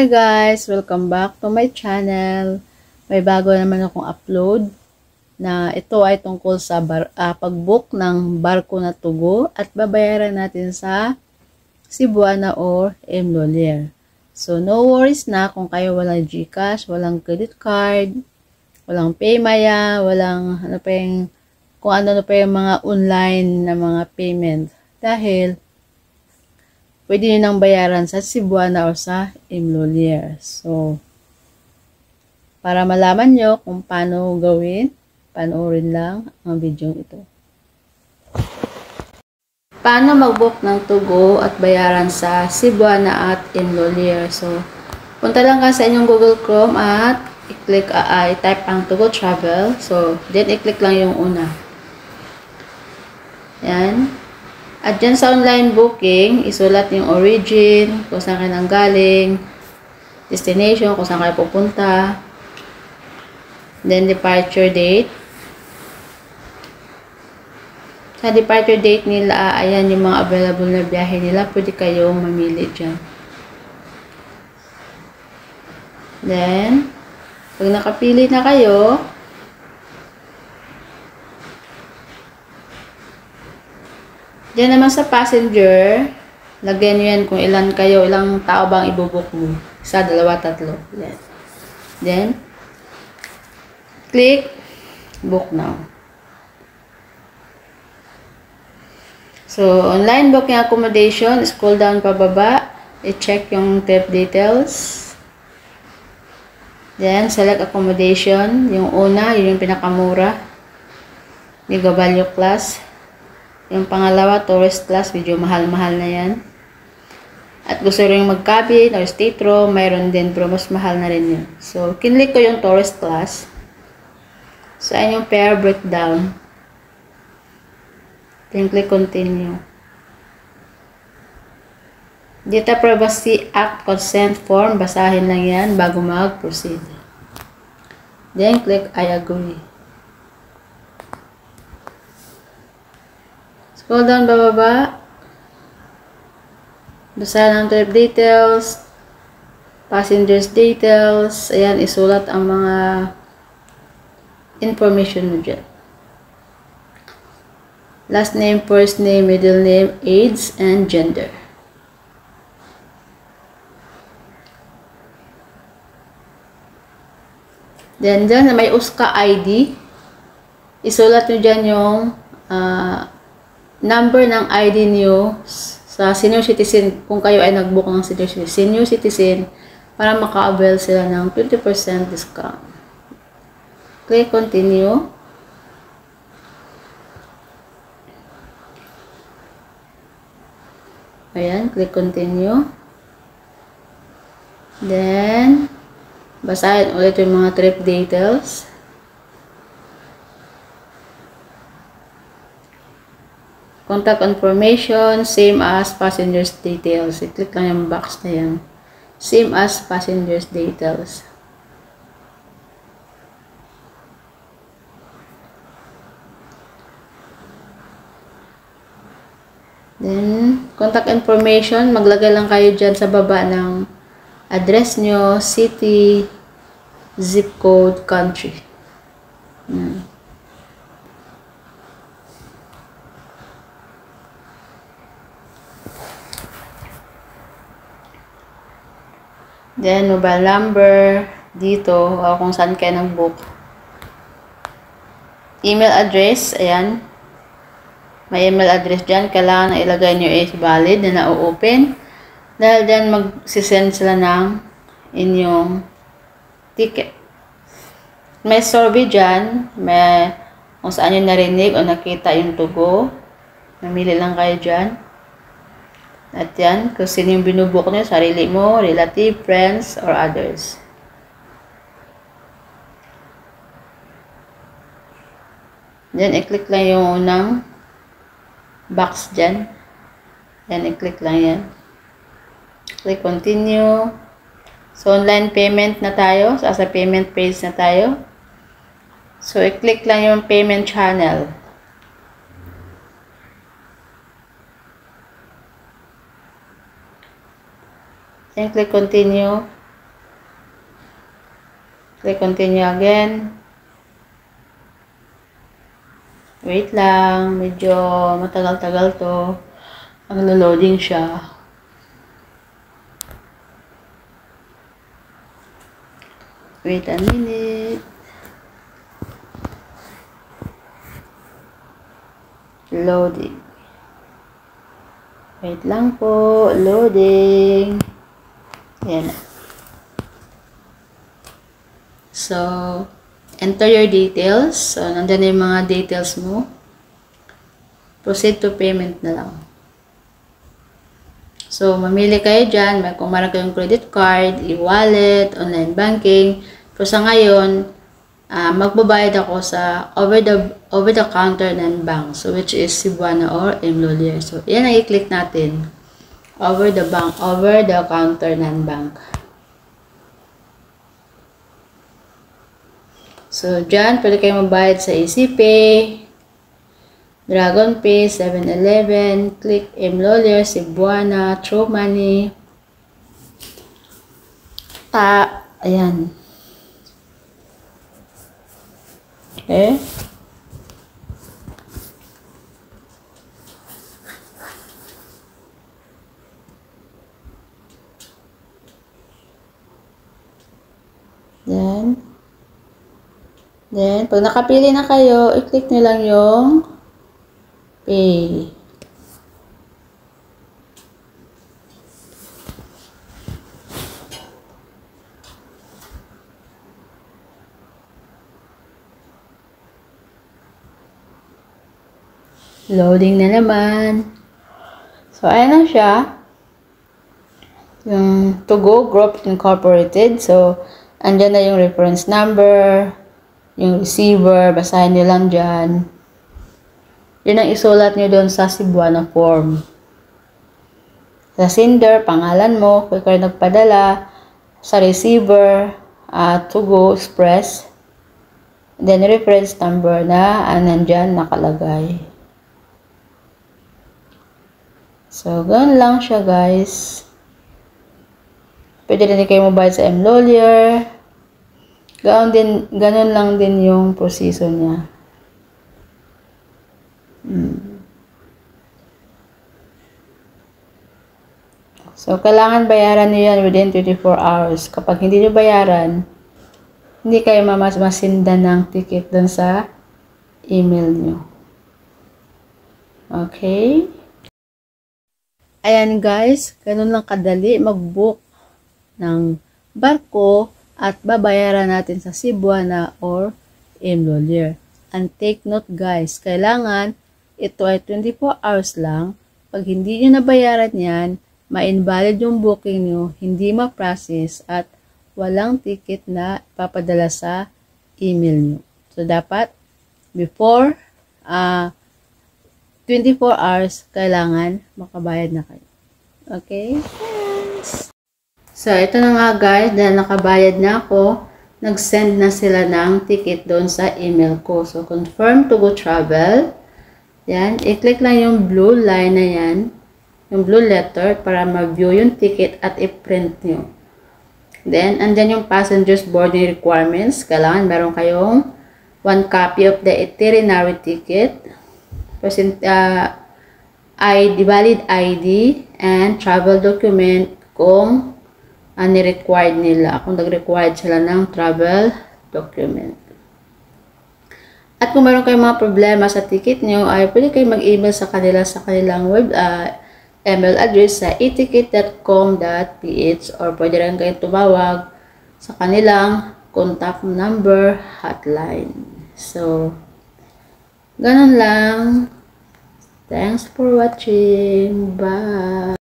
Hi guys! Welcome back to my channel. May bago naman akong upload na ito ay tungkol sa pag-book ng barko na Tugo at babayaran natin sa Cebuana or Mlolier. So no worries na kung kayo walang GCash, walang credit card, walang Paymaya, walang kung ano pa yung mga online na mga payment. Dahil pwede nyo nang bayaran sa Cebuana o sa Mlolier. So, para malaman nyo kung paano gawin, panoorin lang ang video ito. Paano mag-book ng Tugo at bayaran sa Cebuana at Mlolier? So, punta lang ka sa inyong Google Chrome at i-click, i-type ang Tugo Travel. So, then i-click lang yung una. Yan. At dyan sa online booking, isulat yung origin, kung saan kayo nanggaling, destination, kung saan kayo pupunta, then departure date. Sa departure date nila, ayan yung mga available na biyahe nila, pwede kayong mamili dyan. Then, pag nakapili na kayo, diyan naman sa passenger, lagyan nyo yan kung ilan kayo, ilang tao bang ibubuk mo. Isa, dalawa, tatlo. Yan. Then, click, book now. So, online booking accommodation, scroll down pababa, i-check yung trip details. Then, select accommodation. Yung una, yun yung pinakamura. Mega value class. Yung pangalawa, tourist class, medyo mahal-mahal na yan. At gusto rin mag-cabin or state room, mayroon din, pero mas mahal na rin yun. So, kinlik ko yung tourist class. So, ayan yung fare breakdown. Then, click continue. Data Privacy Act Consent Form, basahin lang yan bago mag-proceed. Then, click I agree. Scroll down bababa. Basahin ang trip details, passengers details. Ayan, isulat ang mga information mo dyan. Last name, first name, middle name, age, and gender. Then, dyan may USCA ID. Isulat nyo dyan yung number ng ID niyo sa senior citizen, kung kayo ay nag-book ng senior citizen, para maka-avail sila ng 20% discount. Click continue. Ayan, click continue. Then, basahin ulit yung mga trip details. Contact information, same as passengers details. I-click lang yung box na yan. Same as passengers details. Then, contact information, maglagay lang kayo dyan sa baba ng address nyo, city, zip code, country. Yan. Then, mobile number, dito, o kung saan kayo nag-book. Email address, ayan. May email address dyan. Kailangan na ilagay nyo is valid na na-open. Dahil dyan, mag-send sila ng inyong ticket. May survey dyan. May kung saan nyo narinig o nakita yung Tugo. Namili lang kayo dyan. At yan, kung sino yung binubuk nyo, sarili mo, relative, friends, or others. Then, i-click lang yung unang box dyan. Yan, i-click lang yan. Click continue. So, online payment na tayo. So, sa payment page na tayo. So, i-click lang yung payment channel. Then, click continue. Click continue again. Wait lang, medyo matagal-tagal to. Maglo-loading siya. Wait a minute. Loading. Wait lang po. Loading. Ayan. So, enter your details. So, nandyan yung mga details mo. Proceed to payment na lang. So, mamili kayo dyan. Kung meron kayong credit card, e-wallet, online banking. So, sa ngayon, magbabayad ako sa over-the-counter ng bank. So, which is Cebuana or Imlolier. So, yan ang i-click natin. Over-the-counter ng bank. So, dyan, pwede kayo magbayad sa EasyPay, DragonPay, 7-Eleven, Click, Imlolier, Cebuana, True Money. Ayan. Okay. Then, pag nakapili na kayo, i-click nyo lang yung Pay. Loading na naman. So, ayan na siya. Yung Togo Group Incorporated. So, andyan na yung reference number, yung receiver, basahin nyo lang dyan. Yun ang isulat nyo doon sa Cebuana form. Sa sender, pangalan mo, kung ikaw nagpadala, sa receiver, Togo Express, then reference number na nandyan nakalagay. So, ganun lang siya, guys. Pwede rin kayo mabayad sa Imlolier. Ganun lang din yung proseso niya. So, kailangan bayaran niyo yan within 24 hours. Kapag hindi niyo bayaran, hindi kayo mamasindan ng ticket dun sa email niyo. Okay? Ayan guys, ganun lang kadali mag-book ng barko at babayaran natin sa Cebuana or Imlolier. And take note guys, kailangan ito ay 24 hours lang. Pag hindi nyo nabayaran yan, ma-invalid yung booking nyo, hindi ma-process at walang ticket na papadala sa email nyo. So, dapat before 24 hours, kailangan makabayad na kayo. Okay? Yes. So, ito na nga guys, dahil nakabayad na ako, nag-send na sila ng ticket doon sa email ko. So, confirm to go travel. Yan. I-click lang yung blue line na yan, yung blue letter, para ma-view yung ticket at i-print nyo. Then, andyan yung passenger's boarding requirements. Kailangan meron kayong 1 copy of the itinerary ticket, valid ID, and travel document kung ni-required nila, kung nag-required sila ng travel document. At kung meron kayong mga problema sa ticket nyo, ay pwede kayo mag-email sa kanila sa kanilang email address sa eticket.com.ph or pwede rin kayong tumawag sa kanilang contact number hotline. So, ganun lang. Thanks for watching. Bye!